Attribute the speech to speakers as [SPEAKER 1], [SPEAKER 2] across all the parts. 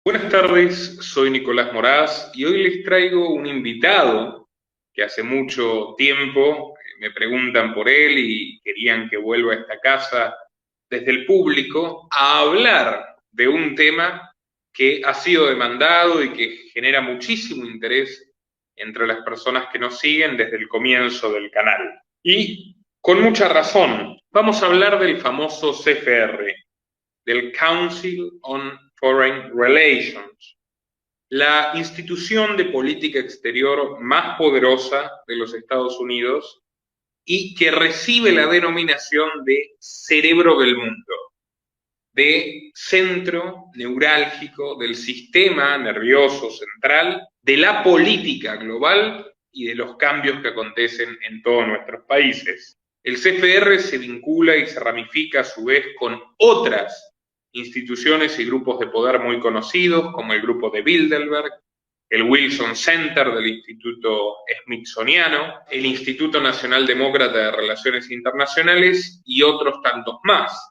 [SPEAKER 1] Buenas tardes, soy Nicolás Moraz y hoy les traigo un invitado que hace mucho tiempo me preguntan por él y querían que vuelva a esta casa desde el público a hablar de un tema que ha sido demandado y que genera muchísimo interés entre las personas que nos siguen desde el comienzo del canal. Y con mucha razón, vamos a hablar del famoso CFR, del Council on Foreign Relations, la institución de política exterior más poderosa de los Estados Unidos y que recibe la denominación de cerebro del mundo, de centro neurálgico del sistema nervioso central, de la política global y de los cambios que acontecen en todos nuestros países. El CFR se vincula y se ramifica a su vez con otras instituciones y grupos de poder muy conocidos, como el grupo de Bilderberg, el Wilson Center del Instituto Smithsoniano, el Instituto Nacional Demócrata de Relaciones Internacionales y otros tantos más.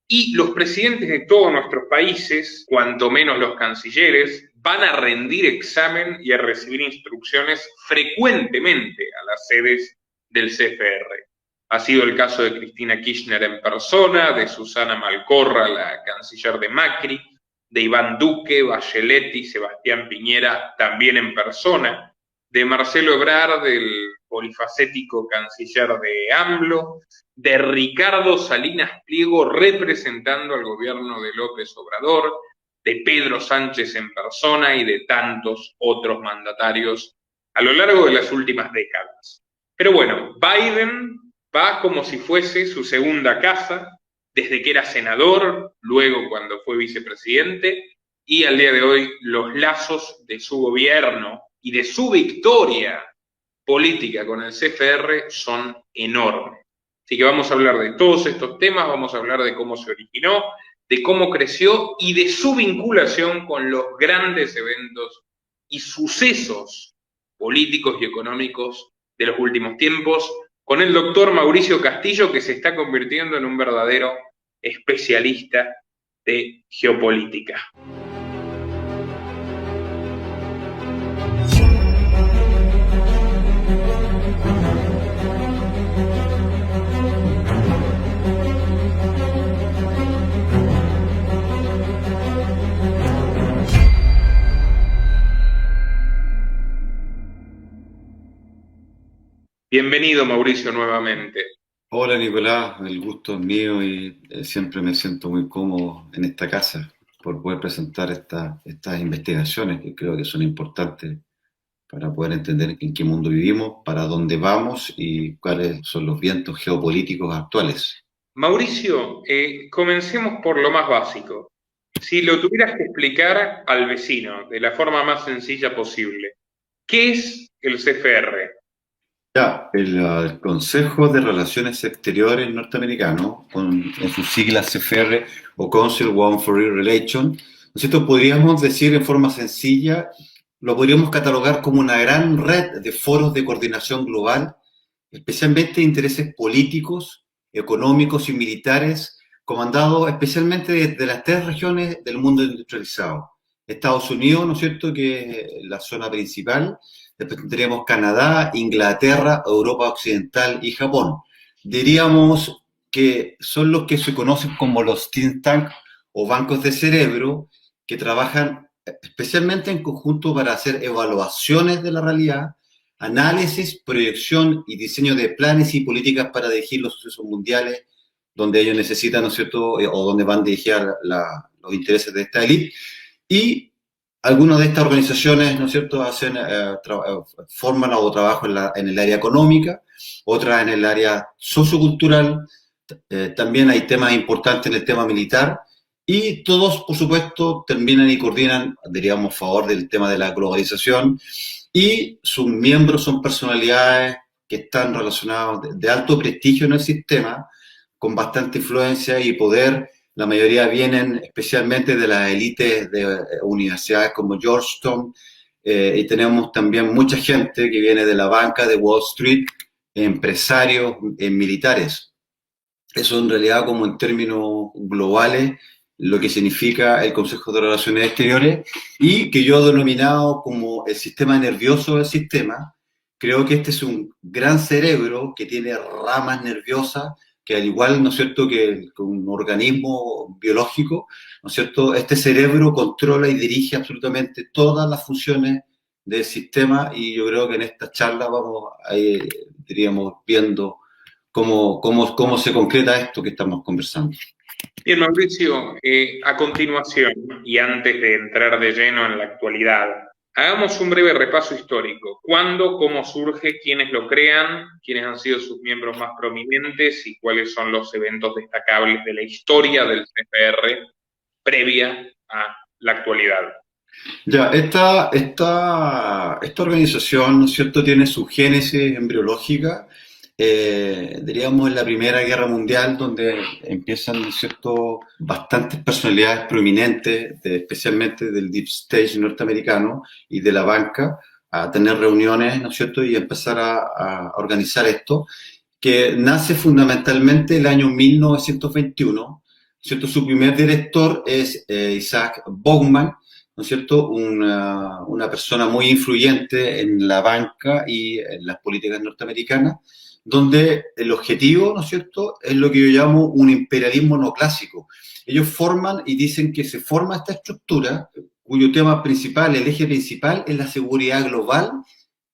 [SPEAKER 1] Y los presidentes de todos nuestros países, cuanto menos los cancilleres, van a rendir examen y a recibir instrucciones frecuentemente a las sedes del CFR. Ha sido el caso de Cristina Kirchner en persona, de Susana Malcorra, la canciller de Macri, de Iván Duque, Bachelet y Sebastián Piñera también en persona, de Marcelo Ebrard, del polifacético canciller de AMLO, de Ricardo Salinas Pliego representando al gobierno de López Obrador, de Pedro Sánchez en persona y de tantos otros mandatarios a lo largo de las últimas décadas. Pero bueno, Biden va como si fuese su segunda casa, desde que era senador, luego cuando fue vicepresidente, y al día de hoy los lazos de su gobierno y de su victoria política con el CFR son enormes. Así que vamos a hablar de todos estos temas, vamos a hablar de cómo se originó, de cómo creció y de su vinculación con los grandes eventos y sucesos políticos y económicos de los últimos tiempos, con el doctor Mauricio Castillo, que se está convirtiendo en un verdadero especialista de geopolítica. Bienvenido, Mauricio, nuevamente.
[SPEAKER 2] Hola Nicolás, el gusto es mío y siempre me siento muy cómodo en esta casa por poder presentar estas investigaciones que creo que son importantes para poder entender en qué mundo vivimos, para dónde vamos y cuáles son los vientos geopolíticos actuales.
[SPEAKER 1] Mauricio, comencemos por lo más básico. Si lo tuvieras que explicar al vecino de la forma más sencilla posible, ¿qué es el CFR?
[SPEAKER 2] Ya, el Consejo de Relaciones Exteriores norteamericano, en sus siglas CFR o Council on Foreign Relations, ¿no es cierto? Podríamos decir en forma sencilla, lo podríamos catalogar como una gran red de foros de coordinación global, especialmente de intereses políticos, económicos y militares, comandados especialmente de las tres regiones del mundo industrializado. Estados Unidos, ¿no es cierto?, que es la zona principal. Después tendríamos Canadá, Inglaterra, Europa Occidental y Japón. Diríamos que son los que se conocen como los think tanks o bancos de cerebro que trabajan especialmente en conjunto para hacer evaluaciones de la realidad, análisis, proyección y diseño de planes y políticas para dirigir los sucesos mundiales donde ellos necesitan, ¿no es cierto?, o donde van a dirigir los intereses de esta élite. Y algunas de estas organizaciones, ¿no es cierto?, forman o trabajan en el área económica, otras en el área sociocultural, también hay temas importantes en el tema militar, y todos, por supuesto, terminan y coordinan, diríamos, a favor del tema de la globalización, y sus miembros son personalidades que están relacionadas de alto prestigio en el sistema, con bastante influencia y poder. La mayoría vienen especialmente de las élites de universidades como Georgetown, y tenemos también mucha gente que viene de la banca de Wall Street, empresarios militares. Eso en realidad como en términos globales lo que significa el Consejo de Relaciones Exteriores y que yo he denominado como el sistema nervioso del sistema. Creo que este es un gran cerebro que tiene ramas nerviosas que al igual, ¿no es cierto?, que un organismo biológico, ¿no es cierto?, este cerebro controla y dirige absolutamente todas las funciones del sistema y yo creo que en esta charla vamos, diríamos, viendo cómo se concreta esto que estamos conversando.
[SPEAKER 1] Bien, Mauricio, a continuación, y antes de entrar de lleno en la actualidad, hagamos un breve repaso histórico. ¿Cuándo, cómo surge, quiénes lo crean, quiénes han sido sus miembros más prominentes y cuáles son los eventos destacables de la historia del CFR previa a la actualidad?
[SPEAKER 2] Ya, esta organización, ¿no es cierto?, tiene su génesis embriológica, diríamos, en la Primera Guerra Mundial, donde empiezan, ¿no es cierto?, bastantes personalidades prominentes, especialmente del Deep State norteamericano y de la banca, a tener reuniones, ¿no es cierto?, y empezar a organizar esto, que nace fundamentalmente el año 1921, ¿cierto? Su primer director es Isaac Bogman, ¿no es cierto? Una persona muy influyente en la banca y en las políticas norteamericanas, donde el objetivo, ¿no es cierto?, es lo que yo llamo un imperialismo no clásico. Ellos forman y dicen que se forma esta estructura cuyo tema principal, el eje principal, es la seguridad global,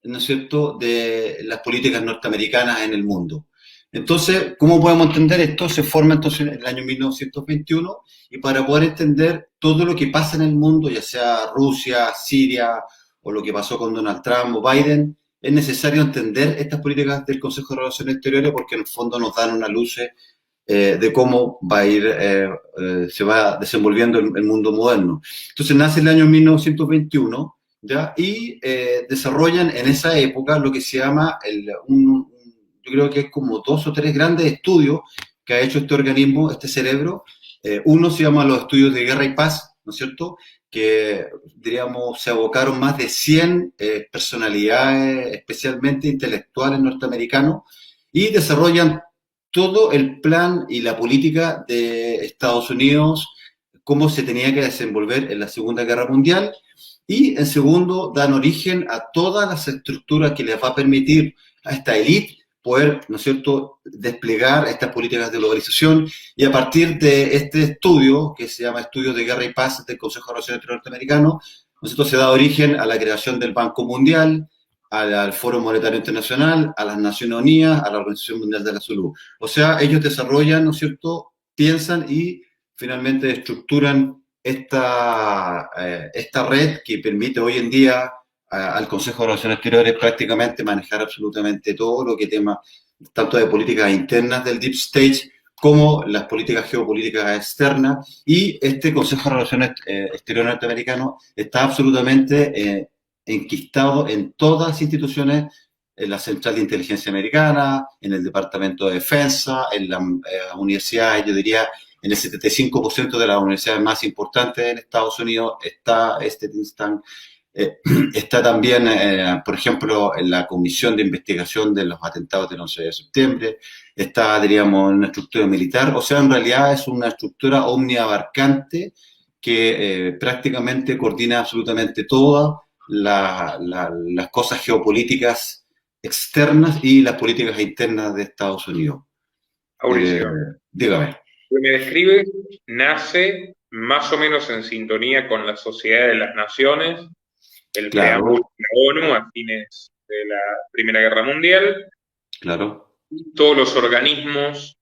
[SPEAKER 2] ¿no es cierto?, de las políticas norteamericanas en el mundo. Entonces, ¿cómo podemos entender esto? Se forma entonces en el año 1921 y para poder entender todo lo que pasa en el mundo, ya sea Rusia, Siria o lo que pasó con Donald Trump o Biden, es necesario entender estas políticas del Consejo de Relaciones Exteriores porque en el fondo nos dan una luz de cómo va a ir, se va desenvolviendo el mundo moderno. Entonces nace el año 1921, ¿ya? Y desarrollan en esa época lo que se llama, yo creo que es como 2 o 3 grandes estudios que ha hecho este organismo, este cerebro. Uno se llama los estudios de guerra y paz, ¿no es cierto?, que, diríamos, se abocaron más de 100 personalidades, especialmente intelectuales norteamericanos, y desarrollan todo el plan y la política de Estados Unidos, cómo se tenía que desenvolver en la Segunda Guerra Mundial, y en segundo, dan origen a todas las estructuras que les va a permitir a esta élite poder, ¿no es cierto?, desplegar estas políticas de globalización, y a partir de este estudio, que se llama Estudios de Guerra y Paz del Consejo de Relaciones Exteriores norteamericano, ¿no es cierto?, se da origen a la creación del Banco Mundial, al Foro Monetario Internacional, a las Naciones Unidas, a la Organización Mundial de la Salud. O sea, ellos desarrollan, ¿no es cierto?, piensan y finalmente estructuran esta red que permite hoy en día al Consejo de Relaciones Exteriores prácticamente manejar absolutamente todo lo que tema, tanto de políticas internas del Deep State como las políticas geopolíticas externas, y este Consejo de Relaciones Exteriores norteamericano está absolutamente enquistado en todas las instituciones, en la Central de Inteligencia Americana, en el Departamento de Defensa, en las universidades, yo diría, en el 75% de las universidades más importantes en Estados Unidos está este think tank. Está también, por ejemplo, en la Comisión de Investigación de los Atentados del 11 de septiembre, está, diríamos, en una estructura militar, o sea, en realidad es una estructura omniabarcante que prácticamente coordina absolutamente todas las cosas geopolíticas externas y las políticas internas de Estados Unidos.
[SPEAKER 1] Mauricio,
[SPEAKER 2] dígame.
[SPEAKER 1] lo que me describe nace más o menos en sintonía con la Sociedad de las Naciones, el preámbulo de la ONU a fines de la Primera Guerra Mundial.
[SPEAKER 2] Claro.
[SPEAKER 1] Todos los organismos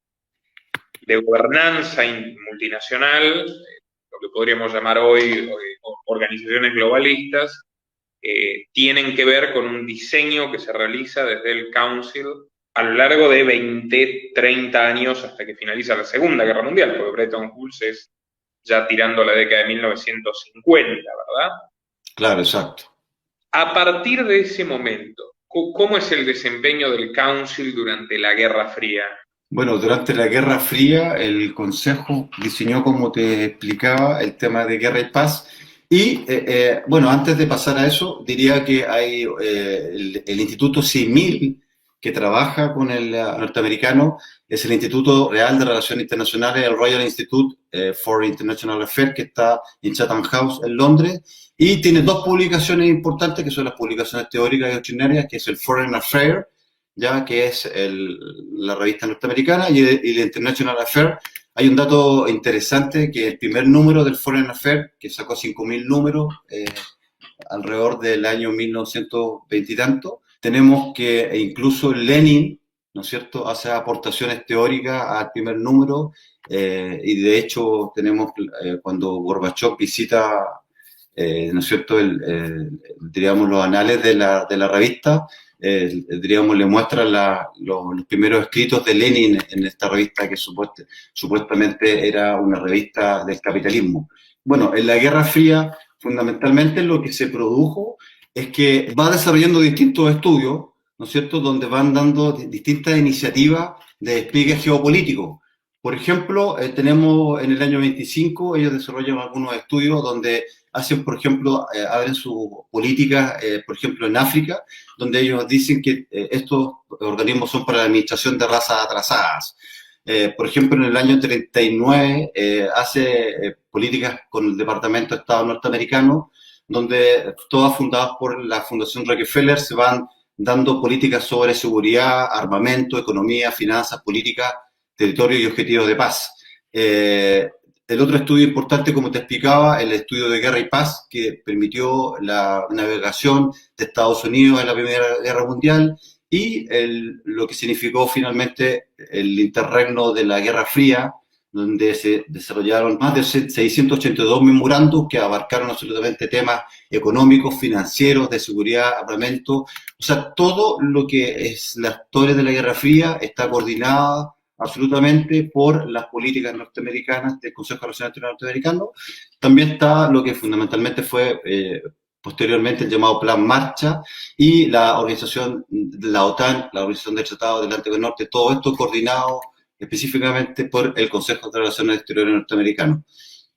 [SPEAKER 1] de gobernanza multinacional, lo que podríamos llamar hoy organizaciones globalistas, tienen que ver con un diseño que se realiza desde el Council a lo largo de 20, 30 años hasta que finaliza la Segunda Guerra Mundial, porque Bretton Woods es ya tirando la década de 1950, ¿verdad?
[SPEAKER 2] Claro, exacto.
[SPEAKER 1] A partir de ese momento, ¿cómo es el desempeño del Council durante la Guerra Fría?
[SPEAKER 2] Bueno, durante la Guerra Fría el Consejo diseñó, como te explicaba, el tema de guerra y paz. Y, bueno, antes de pasar a eso, diría que hay el Instituto CIMIL, que trabaja con el norteamericano es el Instituto Real de Relaciones Internacionales, el Royal Institute for International Affairs, que está en Chatham House, en Londres, y tiene dos publicaciones importantes, que son las publicaciones teóricas y doctrinarias, que es el Foreign Affairs, ya que es la revista norteamericana, y el International Affairs. Hay un dato interesante, que el primer número del Foreign Affairs, que sacó 5.000 números, alrededor del año 1920 y tanto, tenemos que incluso Lenin, ¿no es cierto?, hace aportaciones teóricas al primer número, y de hecho tenemos, cuando Gorbachev visita, ¿no es cierto?, diríamos, los anales de la revista, diríamos, le muestra los primeros escritos de Lenin en esta revista, que supuestamente era una revista del capitalismo. Bueno, en la Guerra Fría, fundamentalmente lo que se produjo es que va desarrollando distintos estudios, ¿no es cierto?, donde van dando distintas iniciativas de despliegue geopolítico. Por ejemplo, tenemos en el año 25, ellos desarrollan algunos estudios donde hacen, por ejemplo, abren sus políticas, por ejemplo, en África, donde ellos dicen que estos organismos son para la administración de razas atrasadas. Por ejemplo, en el año 39 hace políticas con el Departamento de Estado norteamericano, donde todas fundadas por la Fundación Rockefeller se van dando políticas sobre seguridad, armamento, economía, finanzas, políticas, territorio y objetivos de paz. El otro estudio importante, como te explicaba, el estudio de guerra y paz, que permitió la navegación de Estados Unidos en la Primera Guerra Mundial, y lo que significó finalmente el interregno de la Guerra Fría, donde se desarrollaron más de 682 memorandos que abarcaron absolutamente temas económicos, financieros, de seguridad, armamento. O sea, todo lo que es la historia de la Guerra Fría está coordinada absolutamente por las políticas norteamericanas del Consejo de Relaciones Exteriores norteamericano. También está lo que fundamentalmente fue posteriormente el llamado Plan Marcha, y la organización de la OTAN, la Organización del Tratado del Atlántico Norte, todo esto coordinado específicamente por el Consejo de Relaciones Exteriores norteamericano.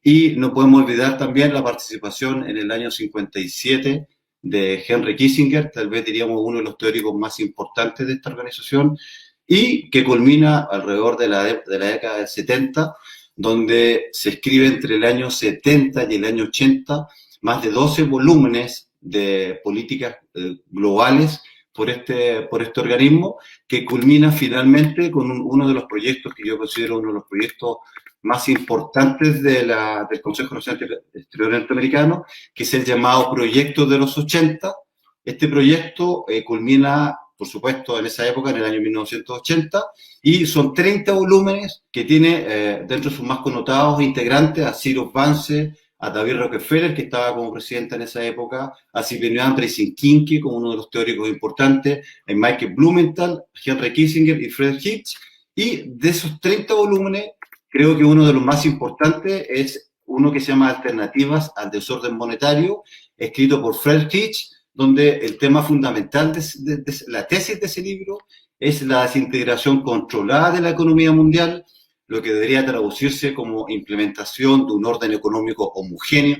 [SPEAKER 2] Y no podemos olvidar también la participación en el año 57 de Henry Kissinger, tal vez diríamos uno de los teóricos más importantes de esta organización, y que culmina alrededor de la década del 70, donde se escribe entre el año 70 y el año 80 más de 12 volúmenes de políticas globales por este organismo, que culmina finalmente con uno de los proyectos que yo considero uno de los proyectos más importantes del Consejo de Relaciones Exteriores norteamericano, que es el llamado Proyecto de los 80. Este proyecto culmina, por supuesto, en esa época, en el año 1980, y son 30 volúmenes que tiene dentro de sus más connotados integrantes a Cyrus Vance, a David Rockefeller, que estaba como presidente en esa época, a Cipriano Andreiczen-Kinckey, como uno de los teóricos importantes, a Michael Blumenthal, Henry Kissinger y Frederick Hitch. Y de esos 30 volúmenes, creo que uno de los más importantes es uno que se llama Alternativas al Desorden Monetario, escrito por Frederick Hitch, donde el tema fundamental de la tesis de ese libro es la desintegración controlada de la economía mundial, lo que debería traducirse como implementación de un orden económico homogéneo,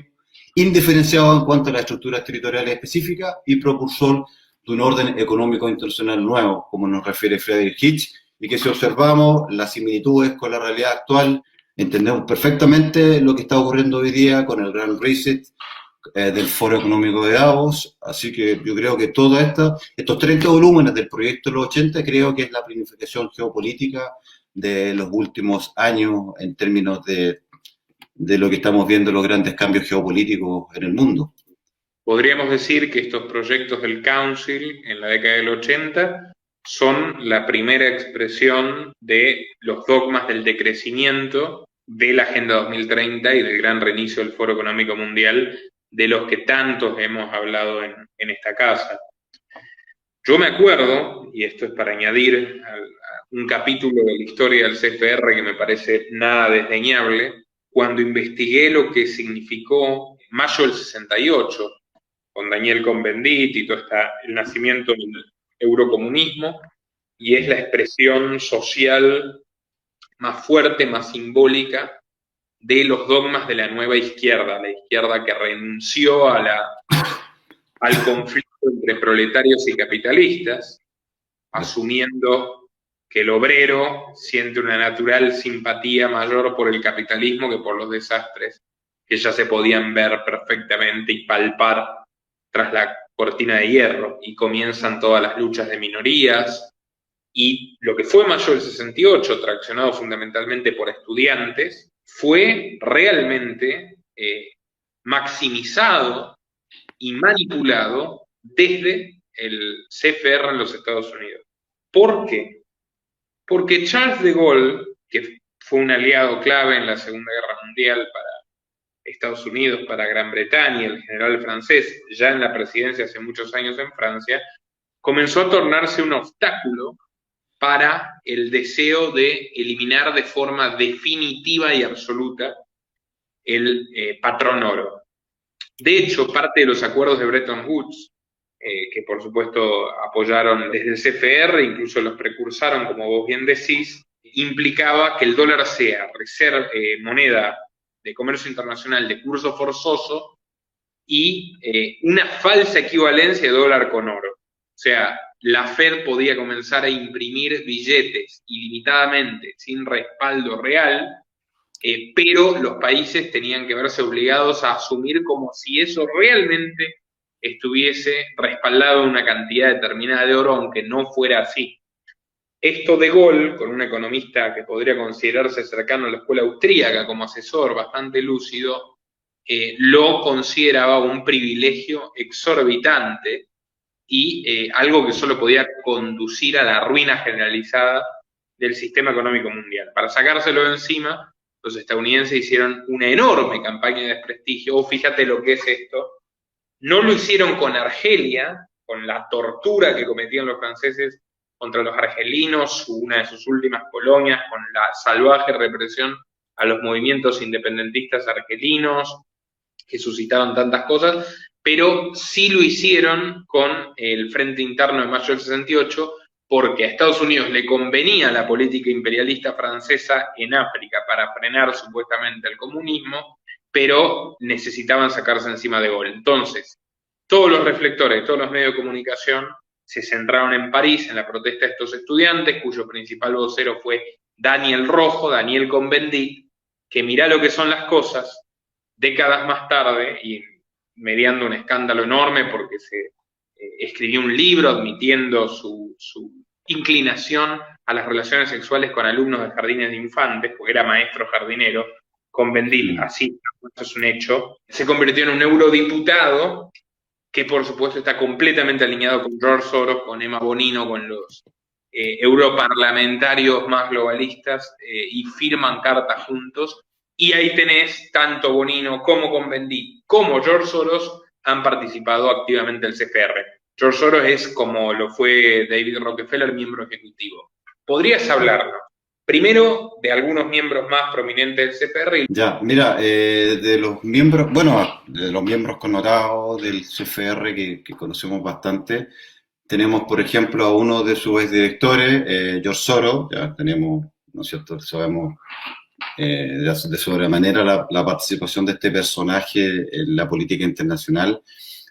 [SPEAKER 2] indiferenciado en cuanto a las estructuras territoriales específicas, y propulsor de un orden económico internacional nuevo, como nos refiere Friedrich Hitch, y que si observamos las similitudes con la realidad actual, entendemos perfectamente lo que está ocurriendo hoy día con el Gran Reset del Foro Económico de Davos. Así que yo creo que estos 30 volúmenes del proyecto de los 80, creo que es la planificación geopolítica de los últimos años en términos de lo que estamos viendo, los grandes cambios geopolíticos en el mundo.
[SPEAKER 1] Podríamos decir que estos proyectos del Council en la década del 80 son la primera expresión de los dogmas del decrecimiento de la Agenda 2030 y del gran reinicio del Foro Económico Mundial, de los que tantos hemos hablado en esta casa. Yo me acuerdo, y esto es para añadir a un capítulo de la historia del CFR que me parece nada desdeñable, cuando investigué lo que significó mayo del 68, con Daniel Cohn-Bendit y todo el nacimiento del eurocomunismo, y es la expresión social más fuerte, más simbólica de los dogmas de la nueva izquierda, la izquierda que renunció al conflicto entre proletarios y capitalistas, asumiendo que el obrero siente una natural simpatía mayor por el capitalismo que por los desastres que ya se podían ver perfectamente y palpar tras la cortina de hierro, y comienzan todas las luchas de minorías, y lo que fue Mayo del 68, traccionado fundamentalmente por estudiantes, fue realmente maximizado y manipulado desde el CFR en los Estados Unidos. ¿Por qué? Porque Charles de Gaulle, que fue un aliado clave en la Segunda Guerra Mundial para Estados Unidos, para Gran Bretaña, el general francés, ya en la presidencia hace muchos años en Francia, comenzó a tornarse un obstáculo para el deseo de eliminar de forma definitiva y absoluta el patrón oro. De hecho, parte de los acuerdos de Bretton Woods, que por supuesto apoyaron desde el CFR, incluso los precursaron, como vos bien decís, implicaba que el dólar sea moneda de comercio internacional de curso forzoso y una falsa equivalencia de dólar con oro. O sea, la Fed podía comenzar a imprimir billetes ilimitadamente sin respaldo real, pero los países tenían que verse obligados a asumir como si eso realmente estuviese respaldado en una cantidad determinada de oro, aunque no fuera así. Esto de Gaulle, con un economista que podría considerarse cercano a la escuela austríaca como asesor, bastante lúcido, lo consideraba un privilegio exorbitante y algo que solo podía conducir a la ruina generalizada del sistema económico mundial. Para sacárselo de encima, los estadounidenses hicieron una enorme campaña de desprestigio. Oh, fíjate lo que es esto. No lo hicieron con Argelia, con la tortura que cometían los franceses contra los argelinos, una de sus últimas colonias, con la salvaje represión a los movimientos independentistas argelinos, que suscitaron tantas cosas, pero sí lo hicieron con el Frente Interno de Mayo del 68, porque a Estados Unidos le convenía la política imperialista francesa en África para frenar supuestamente el comunismo, pero necesitaban sacarse encima de Gaulle. Entonces, todos los reflectores, todos los medios de comunicación se centraron en París, en la protesta de estos estudiantes, cuyo principal vocero fue Daniel Rojo, Daniel Cohn-Bendit, que mirá lo que son las cosas, décadas más tarde, y mediando un escándalo enorme porque se escribió un libro admitiendo su inclinación a las relaciones sexuales con alumnos de jardines de infantes, porque era maestro jardinero, Cohn-Bendit, así, esto es un hecho, se convirtió en un eurodiputado que por supuesto está completamente alineado con George Soros, con Emma Bonino, con los europarlamentarios más globalistas, y firman cartas juntos. Y ahí tenés tanto Bonino como Cohn-Bendit como George Soros han participado activamente del CFR. George Soros es, como lo fue David Rockefeller, miembro ejecutivo. ¿Podrías hablarnos primero de algunos miembros más prominentes del CFR?
[SPEAKER 2] Ya, mira, de los miembros, bueno, de los miembros connotados del CFR que conocemos bastante, tenemos, por ejemplo, a uno de sus exdirectores, George Soros. Ya tenemos, ¿no es cierto?, sabemos de sobremanera la participación de este personaje en la política internacional.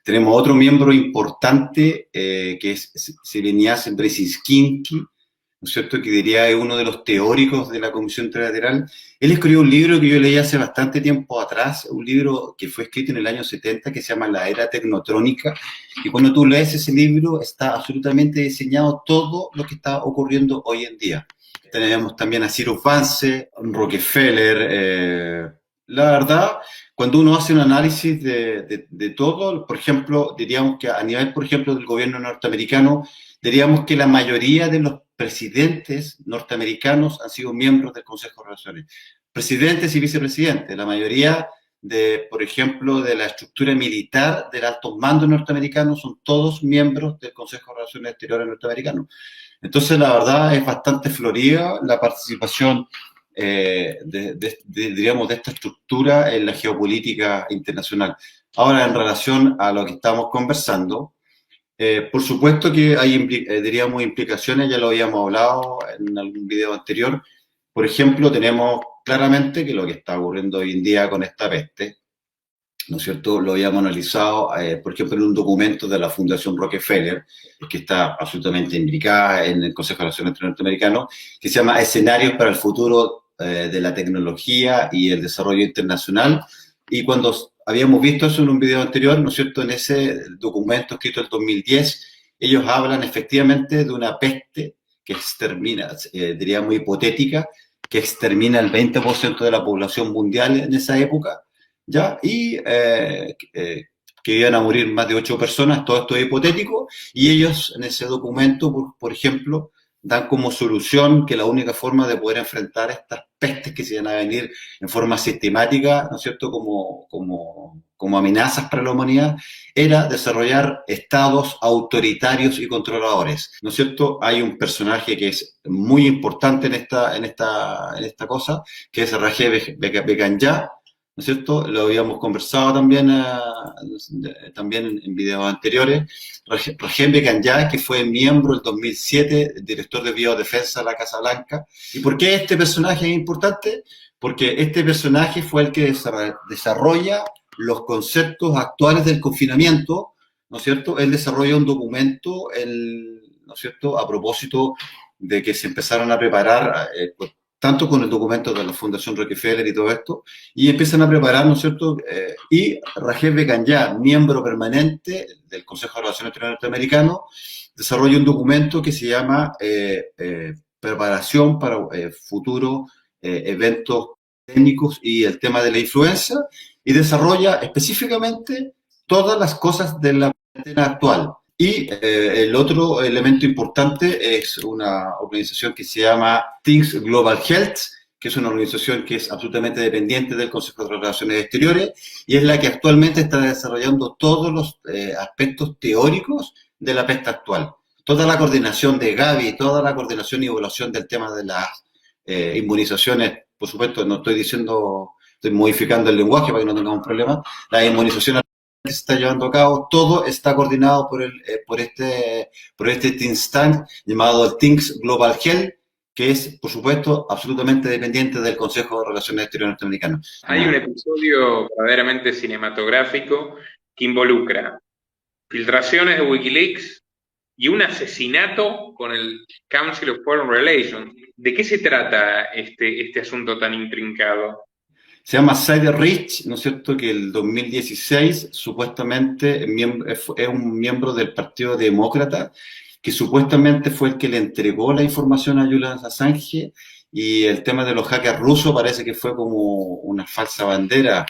[SPEAKER 2] Tenemos otro miembro importante, que es Sierenias Brzezinski, ¿no es cierto?, que diría es uno de los teóricos de la Comisión Trilateral. Él escribió un libro que yo leí hace bastante tiempo atrás, un libro que fue escrito en el año 70, que se llama La Era Tecnotrónica, y cuando tú lees ese libro está absolutamente diseñado todo lo que está ocurriendo hoy en día. Tenemos también a Cyrus Vance, Rockefeller. La verdad, cuando uno hace un análisis de todo, por ejemplo, diríamos que a nivel, por ejemplo, del gobierno norteamericano, diríamos que la mayoría de los presidentes norteamericanos han sido miembros del Consejo de Relaciones. Presidentes y vicepresidentes, la mayoría por ejemplo, de la estructura militar del alto mando norteamericano son todos miembros del Consejo de Relaciones Exteriores norteamericano. Entonces, la verdad, es bastante florida la participación diríamos, de esta estructura en la geopolítica internacional. Ahora, en relación a lo que estamos conversando, por supuesto que hay, diríamos, implicaciones, ya lo habíamos hablado en algún video anterior. Por ejemplo, tenemos claramente que lo que está ocurriendo hoy en día con esta peste ¿no es cierto? Lo habíamos analizado, por ejemplo, en un documento de la Fundación Rockefeller, que está absolutamente implicada en el Consejo de Relaciones Norteamericano, que se llama Escenarios para el futuro de la tecnología y el desarrollo internacional. Y cuando habíamos visto eso en un video anterior, ¿no es cierto? En ese documento escrito en 2010, ellos hablan efectivamente de una peste que extermina, diríamos hipotética, que extermina el 20% de la población mundial en esa época, ¿ya? Y que iban a morir más de 8 personas, todo esto es hipotético, y ellos en ese documento, por ejemplo, dan como solución que la única forma de poder enfrentar estas pestes que se van a venir en forma sistemática, ¿no es cierto?, como amenazas para la humanidad, era desarrollar estados autoritarios y controladores, ¿no es cierto? Hay un personaje que es muy importante en esta cosa, que es Rajev Beganjá, ¿no es cierto? Lo habíamos conversado también, también en videos anteriores. Rajem Beganjá, que fue miembro en 2007, director de biodefensa de la Casa Blanca. ¿Y por qué este personaje es importante? Porque este personaje fue el que desarrolla los conceptos actuales del confinamiento, ¿no es cierto? Él desarrolla un documento, ¿no es cierto?, a propósito de que se empezaron a preparar tanto con el documento de la Fundación Rockefeller y todo esto, y empiezan a preparar, ¿no es cierto? Y Rajev Beganjá, miembro permanente del Consejo de Relaciones Exteriores norteamericano, desarrolla un documento que se llama Preparación para futuros eventos técnicos y el tema de la influenza, y desarrolla específicamente todas las cosas de la cuarentena actual. Y el otro elemento importante es una organización que se llama Things Global Health, que es una organización que es absolutamente dependiente del Consejo de Relaciones Exteriores y es la que actualmente está desarrollando todos los aspectos teóricos de la peste actual. Toda la coordinación de Gavi, toda la coordinación y evaluación del tema de las inmunizaciones, por supuesto, no estoy diciendo, estoy modificando el lenguaje para que no tengamos problemas, las inmunizaciones que se está llevando a cabo, todo está coordinado por este think tank llamado el Things Global Health, que es, por supuesto, absolutamente dependiente del Consejo de Relaciones Exteriores norteamericano.
[SPEAKER 1] Hay un episodio verdaderamente cinematográfico que involucra filtraciones de Wikileaks y un asesinato con el Council of Foreign Relations. ¿De qué se trata este asunto tan intrincado?
[SPEAKER 2] Se llama Cyber Rich, ¿no es cierto?, que el 2016 supuestamente es un miembro del Partido Demócrata, que supuestamente fue el que le entregó la información a Julian Assange, y el tema de los hackers rusos parece que fue como una falsa bandera.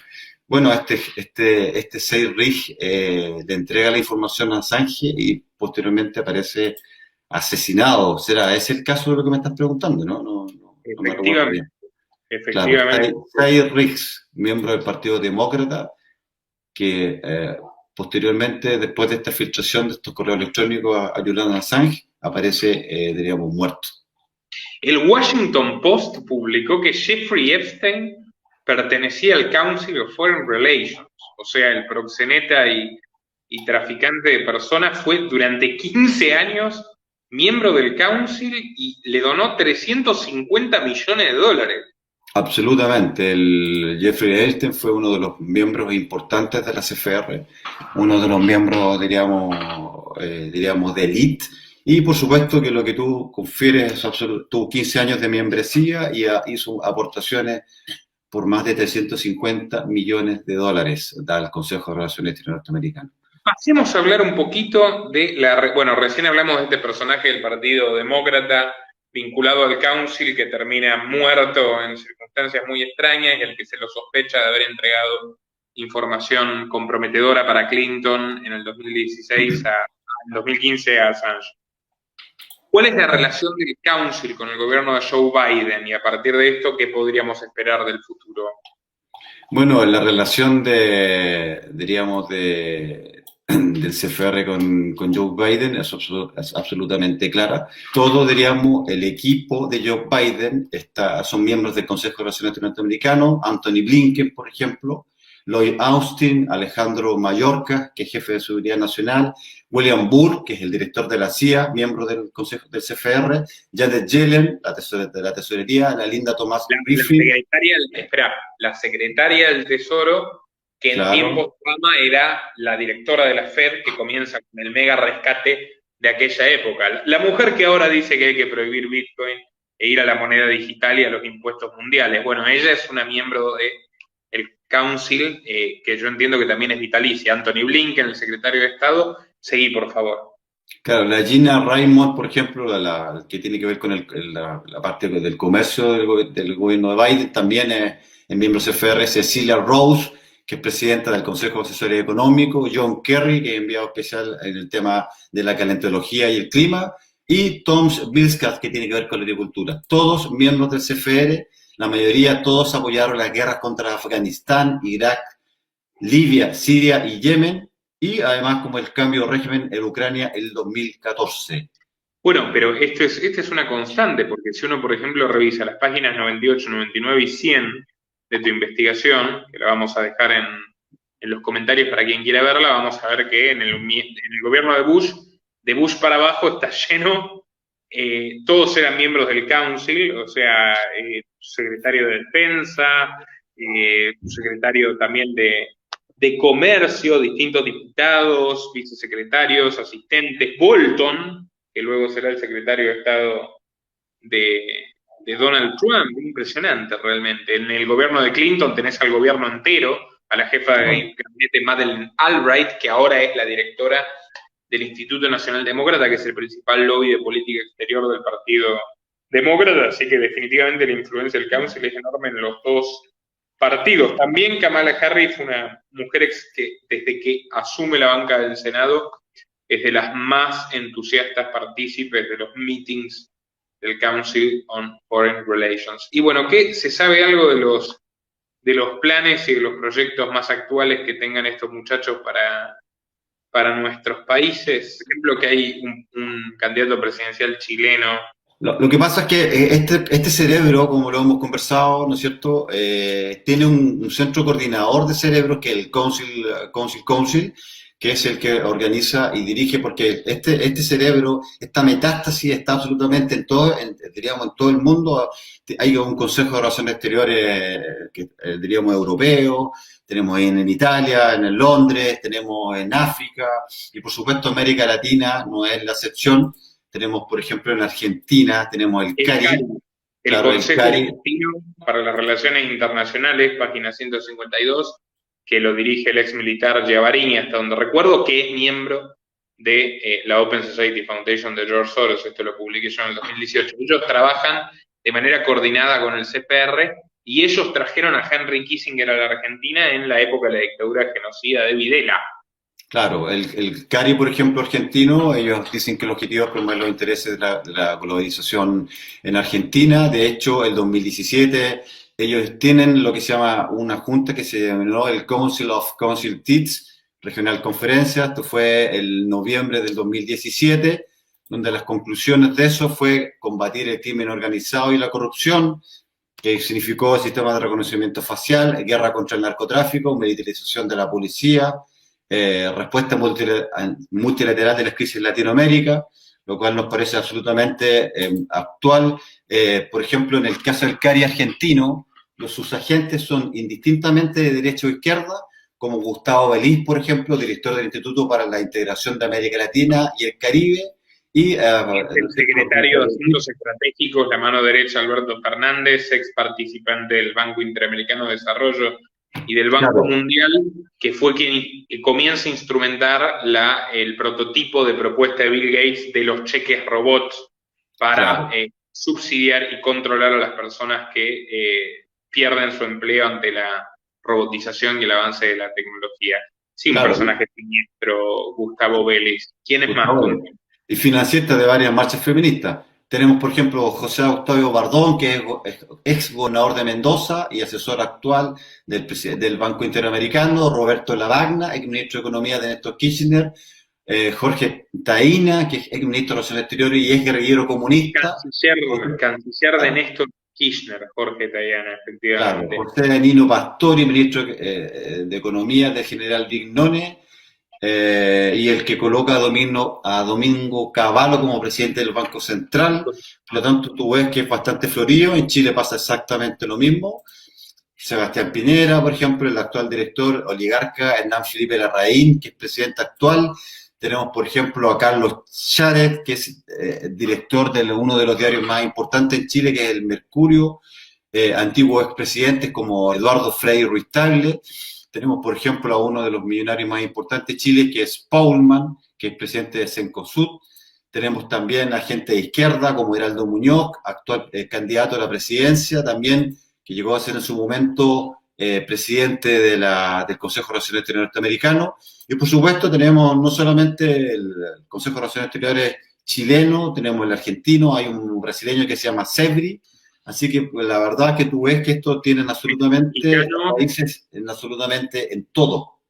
[SPEAKER 2] Bueno, este Cyber Rich le entrega la información a Assange y posteriormente aparece asesinado. ¿Será ese el caso de lo que me estás preguntando? No me recuerdo bien.
[SPEAKER 1] Efectivamente.
[SPEAKER 2] Claro, Cyril Riggs, miembro del Partido Demócrata, que posteriormente, después de esta filtración de estos correos electrónicos a Julian Assange, aparece, diríamos, muerto.
[SPEAKER 1] El Washington Post publicó que Jeffrey Epstein pertenecía al Council of Foreign Relations, o sea, el proxeneta y traficante de personas fue durante 15 años miembro del Council y le donó 350 millones de dólares.
[SPEAKER 2] Absolutamente, el Jeffrey Epstein fue uno de los miembros importantes de la CFR, uno de los miembros, diríamos, de élite, y por supuesto que lo que tú confieres, tuvo 15 años de membresía y hizo aportaciones por más de 350 millones de dólares al Consejo de Relaciones Exteriores norteamericano.
[SPEAKER 1] Pasemos a hablar un poquito de bueno, recién hablamos de este personaje del Partido Demócrata vinculado al Council que termina muerto en circunstancias muy extrañas y al que se lo sospecha de haber entregado información comprometedora para Clinton en el 2016 en 2015 a Assange. ¿Cuál es la relación del Council con el gobierno de Joe Biden y a partir de esto qué podríamos esperar del futuro?
[SPEAKER 2] Bueno, la relación diríamos, del CFR con Joe Biden es absolutamente clara. Todo, diríamos, el equipo de Joe Biden son miembros del Consejo de Relaciones Norteamericano, Anthony Blinken, por ejemplo, Lloyd Austin, Alejandro Mayorkas, que es jefe de Seguridad Nacional, William Burr, que es el director de la CIA, miembro del Consejo del CFR, Janet Yellen, de la Tesorería, la Linda Thomas Griffin.
[SPEAKER 1] La secretaria del Tesoro que en
[SPEAKER 2] claro.
[SPEAKER 1] tiempos de Obama era la directora de la Fed, que comienza con el mega rescate de aquella época. La mujer que ahora dice que hay que prohibir Bitcoin e ir a la moneda digital y a los impuestos mundiales. Bueno, ella es una miembro del Council, que yo entiendo que también es vitalicia. Anthony Blinken, el secretario de Estado. Seguí, por favor.
[SPEAKER 2] Claro, la Gina Raymond, por ejemplo, que tiene que ver con la parte del comercio del gobierno de Biden, también es miembro CFR. Cecilia Rose, que es presidenta del Consejo de Asesores Económicos. John Kerry, que es enviado especial en el tema de la calentología y el clima. Y Tom Bilskat, que tiene que ver con la agricultura. Todos miembros del CFR, la mayoría, todos apoyaron las guerras contra Afganistán, Irak, Libia, Siria y Yemen, y además como el cambio de régimen en Ucrania el 2014.
[SPEAKER 1] Bueno, pero esta es una constante, porque si uno, por ejemplo, revisa las páginas 98, 99 y 100 de tu investigación, que la vamos a dejar en los comentarios para quien quiera verla, vamos a ver que en el gobierno de Bush para abajo está lleno, todos eran miembros del Council, o sea, secretario de Defensa, secretario también de Comercio, distintos diputados, vicesecretarios, asistentes, Bolton, que luego será el secretario de Estado de Donald Trump. Impresionante realmente. En el gobierno de Clinton tenés al gobierno entero, a la jefa de gabinete Madeleine Albright, que ahora es la directora del Instituto Nacional Demócrata, que es el principal lobby de política exterior del Partido Demócrata, así que definitivamente la influencia del Council es enorme en los dos partidos. También Kamala Harris fue una mujer que desde que asume la banca del Senado es de las más entusiastas partícipes de los meetings del Council on Foreign Relations. Y bueno, ¿qué se sabe algo de los planes y de los proyectos más actuales que tengan estos muchachos para nuestros países? Por ejemplo, que hay un candidato presidencial chileno.
[SPEAKER 2] Lo que pasa es que este cerebro, como lo hemos conversado, ¿no es cierto?, tiene un centro coordinador de cerebros que es el Council, que es el que organiza y dirige, porque este cerebro, esta metástasis está absolutamente diríamos, en todo el mundo. Hay un Consejo de Relaciones Exteriores, diríamos, europeo, tenemos en Italia, en Londres, tenemos en África, y por supuesto América Latina no es la excepción. Tenemos, por ejemplo, en Argentina, tenemos el CARI.
[SPEAKER 1] El
[SPEAKER 2] Claro,
[SPEAKER 1] Consejo Argentino para las Relaciones Internacionales, página 152, que lo dirige el ex militar Giavarini, hasta donde recuerdo, que es miembro de la Open Society Foundation de George Soros. Esto lo publiqué yo en el 2018. Ellos trabajan de manera coordinada con el CPR y ellos trajeron a Henry Kissinger a la Argentina en la época de la dictadura genocida de Videla.
[SPEAKER 2] Claro, el CARI, por ejemplo, argentino, ellos dicen que el objetivo es promover los intereses de la globalización en Argentina. De hecho, el 2017 ellos tienen lo que se llama una junta que se denominó el Council of Consultants, regional conferencia. Esto fue el noviembre del 2017, donde las conclusiones de eso fue combatir el crimen organizado y la corrupción, que significó el sistema de reconocimiento facial, guerra contra el narcotráfico, militarización de la policía, respuesta multilateral de las crisis en Latinoamérica, lo cual nos parece absolutamente actual. Por ejemplo, en el caso del CARI argentino, sus agentes son indistintamente de derecha o izquierda, como Gustavo Beliz, por ejemplo, director del Instituto para la Integración de América Latina y el Caribe, y
[SPEAKER 1] el secretario de Asuntos Estratégicos, la mano derecha, Alberto Fernández, ex participante del Banco Interamericano de Desarrollo y del Banco Mundial, que fue quien comienza a instrumentar el prototipo de propuesta de Bill Gates de los cheques robots para subsidiar y controlar a las personas que pierden su empleo ante la robotización y el avance de la tecnología. Sí, un personaje siniestro, Gustavo Vélez. ¿Quién es más?
[SPEAKER 2] Y financista de varias marchas feministas. Tenemos, por ejemplo, José Octavio Bardón, que es ex gobernador de Mendoza y asesor actual del Banco Interamericano, Roberto Lavagna, ex ministro de Economía de Néstor Kirchner, Jorge Taína, que es ex ministro de Relaciones Exteriores y ex guerrillero comunista.
[SPEAKER 1] Canciller de Néstor Kirchner, Jorge Taína, efectivamente.
[SPEAKER 2] Claro, José Nino Pastori, ministro de Economía del general Vignone, y el que coloca a Domingo Cavallo como presidente del Banco Central. Por lo tanto, tú ves que es bastante florido. En Chile pasa exactamente lo mismo. Sebastián Pinera, por ejemplo, el actual director oligarca, Hernán Felipe Larraín, que es presidente actual. Tenemos, por ejemplo, a Carlos Charet, que es director de uno de los diarios más importantes en Chile, que es El Mercurio. Antiguos expresidentes como Eduardo Frei Ruiz Tagle. Tenemos, por ejemplo, a uno de los millonarios más importantes de Chile, que es Paulman, que es presidente de Cencosud. Tenemos también a gente de izquierda, como Heraldo Muñoz, actual candidato a la presidencia, también, que llegó a ser en su momento presidente del Consejo de Relaciones Exteriores norteamericano. Y por supuesto tenemos no solamente el Consejo de Relaciones Exteriores chileno, tenemos el argentino, hay un brasileño que se llama Sebri. Así que pues, la verdad que tú ves que esto tienen absolutamente
[SPEAKER 1] Mexicanos,
[SPEAKER 2] países en absolutamente en todo.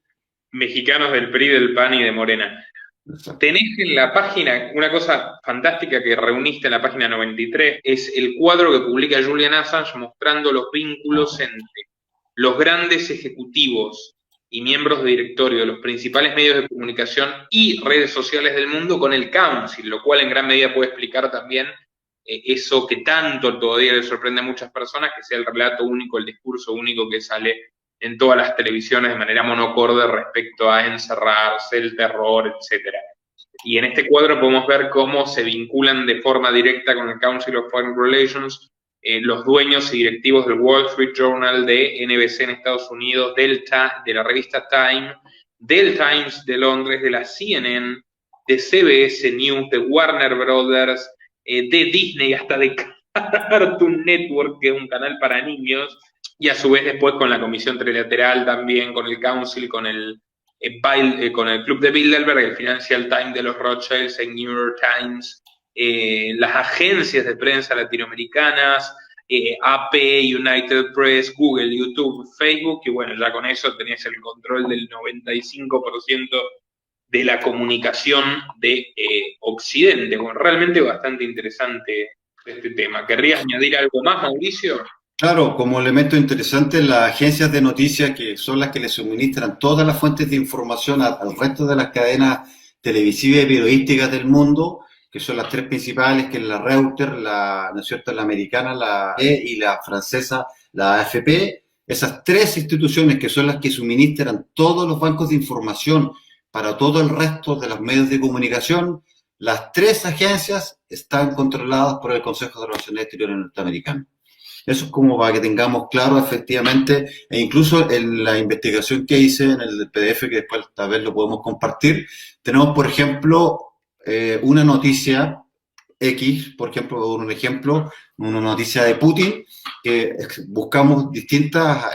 [SPEAKER 1] mexicanos del PRI, del PAN y de Morena.
[SPEAKER 2] Exacto.
[SPEAKER 1] Tenés en la página, una cosa fantástica que reuniste en la página 93, es el cuadro que publica Julian Assange mostrando los vínculos entre los grandes ejecutivos y miembros de directorio de los principales medios de comunicación y redes sociales del mundo con el Council, lo cual en gran medida puede explicar también eso que tanto todavía le sorprende a muchas personas, que sea el relato único, el discurso único que sale en todas las televisiones de manera monocorde respecto a encerrarse, el terror, etcétera. Y en este cuadro podemos ver cómo se vinculan de forma directa con el Council of Foreign Relations los dueños y directivos del Wall Street Journal, de NBC en Estados Unidos, de la revista Time, del Times de Londres, de la CNN, de CBS News, de Warner Brothers, de Disney, hasta de Cartoon Network, que es un canal para niños, y a su vez después con la Comisión Trilateral también, con el Council, con el Club de Bilderberg, el Financial Times de los Rothschilds, el New York Times, las agencias de prensa latinoamericanas, AP, United Press, Google, YouTube, Facebook, y bueno, ya con eso tenías el control del 95% de la comunicación de Occidente. Bueno, realmente bastante interesante este tema. ¿Querrías añadir algo más, Mauricio?
[SPEAKER 2] Claro, como elemento interesante, las agencias de noticias, que son las que le suministran todas las fuentes de información al resto de las cadenas televisivas y periodísticas del mundo, que son las tres principales, que es la Reuters, ¿no es cierto?, la americana, la E, y la francesa, la AFP. Esas tres instituciones, que son las que suministran todos los bancos de información para todo el resto de los medios de comunicación, las tres agencias están controladas por el Consejo de Relaciones Exteriores norteamericano. Eso es como para que tengamos claro efectivamente, e incluso en la investigación que hice en el PDF, que después tal vez lo podemos compartir, tenemos, por ejemplo, una noticia X, por ejemplo, un ejemplo, una noticia de Putin, que buscamos distintas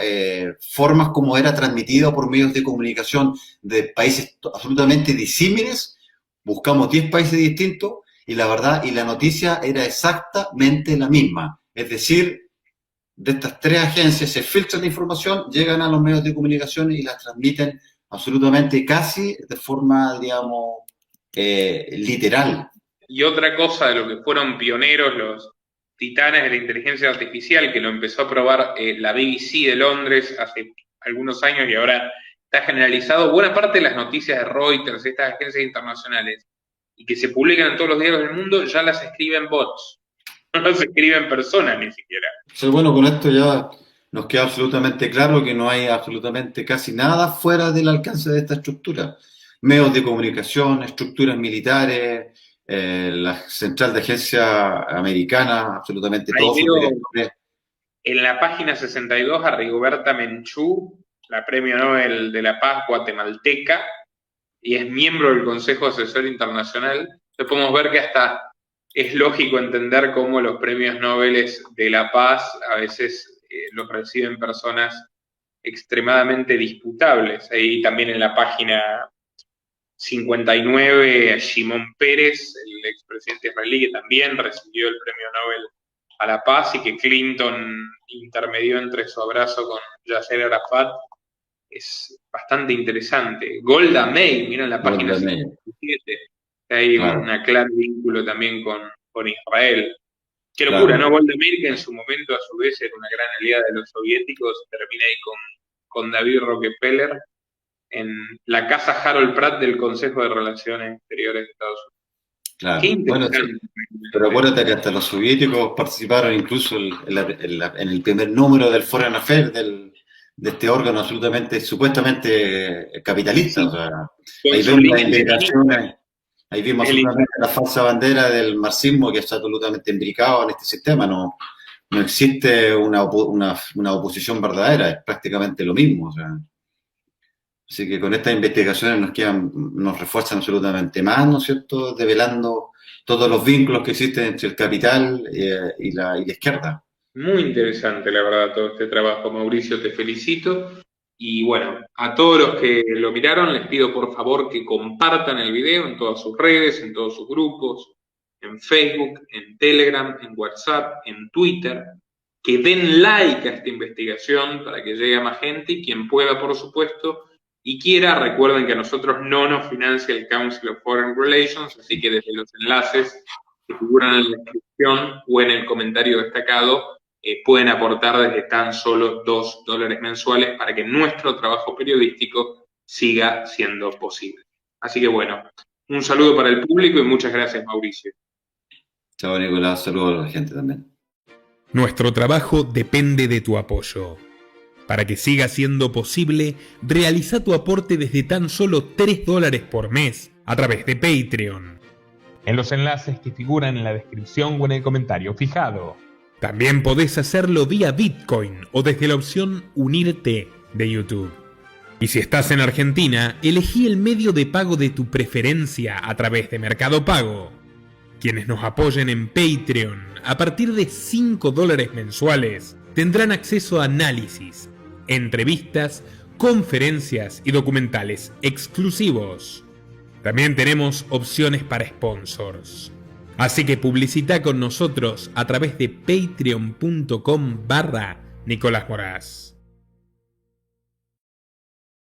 [SPEAKER 2] formas como era transmitido por medios de comunicación de países absolutamente disímiles, buscamos 10 países distintos y la verdad, y la noticia era exactamente la misma. Es decir, de estas tres agencias se filtra la información, llegan a los medios de comunicación y las transmiten absolutamente casi de forma, digamos, literal.
[SPEAKER 1] Y otra cosa de lo que fueron pioneros los titanes de la inteligencia artificial, que lo empezó a probar la BBC de Londres hace algunos años y ahora está generalizado, buena parte de las noticias de Reuters, estas agencias internacionales, y que se publican en todos los diarios del mundo, ya las escriben bots, no las escriben personas ni siquiera.
[SPEAKER 2] Entonces, bueno, con esto ya nos queda absolutamente claro que no hay absolutamente casi nada fuera del alcance de esta estructura. Medios de comunicación, estructuras militares, la central de agencia americana, absolutamente
[SPEAKER 1] Ahí
[SPEAKER 2] todos sus
[SPEAKER 1] veo
[SPEAKER 2] directores.
[SPEAKER 1] en la página 62 a Rigoberta Menchú, la Premio Nobel de la Paz guatemalteca, y es miembro del Consejo Asesor Internacional. Entonces podemos ver que hasta es lógico entender cómo los premios Nobel de la Paz a veces los reciben personas extremadamente disputables. Ahí también en la página 59, a Shimon Peres, el expresidente israelí, que también recibió el premio Nobel a la Paz y que Clinton intermedió entre su abrazo con Yasser Arafat. Es bastante interesante. Golda Meir, miren la página
[SPEAKER 2] Golda Meir,
[SPEAKER 1] 57, hay
[SPEAKER 2] claro,
[SPEAKER 1] un claro vínculo también con Israel. Qué locura, ¿no?
[SPEAKER 2] claro.
[SPEAKER 1] Golda Meir, que en su momento a su vez era una gran aliada de los soviéticos, termina ahí con David Rockefeller en la casa Harold Pratt del Consejo de Relaciones Exteriores de Estados Unidos. Qué
[SPEAKER 2] Claro. Bueno, sí.
[SPEAKER 1] interesante.
[SPEAKER 2] Pero acuérdate que hasta los soviéticos participaron incluso en el primer número del Foreign Affairs, de este órgano absolutamente, supuestamente capitalista. O
[SPEAKER 1] Sí,
[SPEAKER 2] sea,
[SPEAKER 1] con
[SPEAKER 2] ahí
[SPEAKER 1] su
[SPEAKER 2] vemos las
[SPEAKER 1] línea leninista.
[SPEAKER 2] indicaciones, ahí vimos
[SPEAKER 1] El
[SPEAKER 2] absolutamente la falsa bandera del marxismo que está absolutamente imbricado en este sistema. No, no existe una oposición verdadera, es prácticamente lo mismo. O sea, así que con estas investigaciones nos refuerzan absolutamente más, ¿no es cierto?, develando todos los vínculos que existen entre el capital y la izquierda.
[SPEAKER 1] Muy interesante, la verdad, todo este trabajo, Mauricio, te felicito. Y bueno, a todos los que lo miraron, les pido por favor que compartan el video en todas sus redes, en todos sus grupos, en Facebook, en Telegram, en WhatsApp, en Twitter, que den like a esta investigación para que llegue a más gente y quien pueda, por supuesto, y quiera, recuerden que a nosotros no nos financia el Council of Foreign Relations, así que desde los enlaces que figuran en la descripción o en el comentario destacado, pueden aportar desde tan solo $2 mensuales para que nuestro trabajo periodístico siga siendo posible. Así que bueno, un saludo para el público y muchas gracias, Mauricio.
[SPEAKER 2] Chao, Nicolás, saludos a la gente también.
[SPEAKER 3] Nuestro trabajo depende de tu apoyo. Para que siga siendo posible, realiza tu aporte desde tan solo $3 por mes a través de Patreon, en los enlaces que figuran en la descripción o en el comentario fijado. También podés hacerlo vía Bitcoin o desde la opción Unirte de YouTube. Y si estás en Argentina, elegí el medio de pago de tu preferencia a través de Mercado Pago. Quienes nos apoyen en Patreon a partir de $5 mensuales tendrán acceso a análisis, entrevistas, conferencias y documentales exclusivos. También tenemos opciones para sponsors. Así que publicita con nosotros a través de patreon.com/Nicolás Moraz.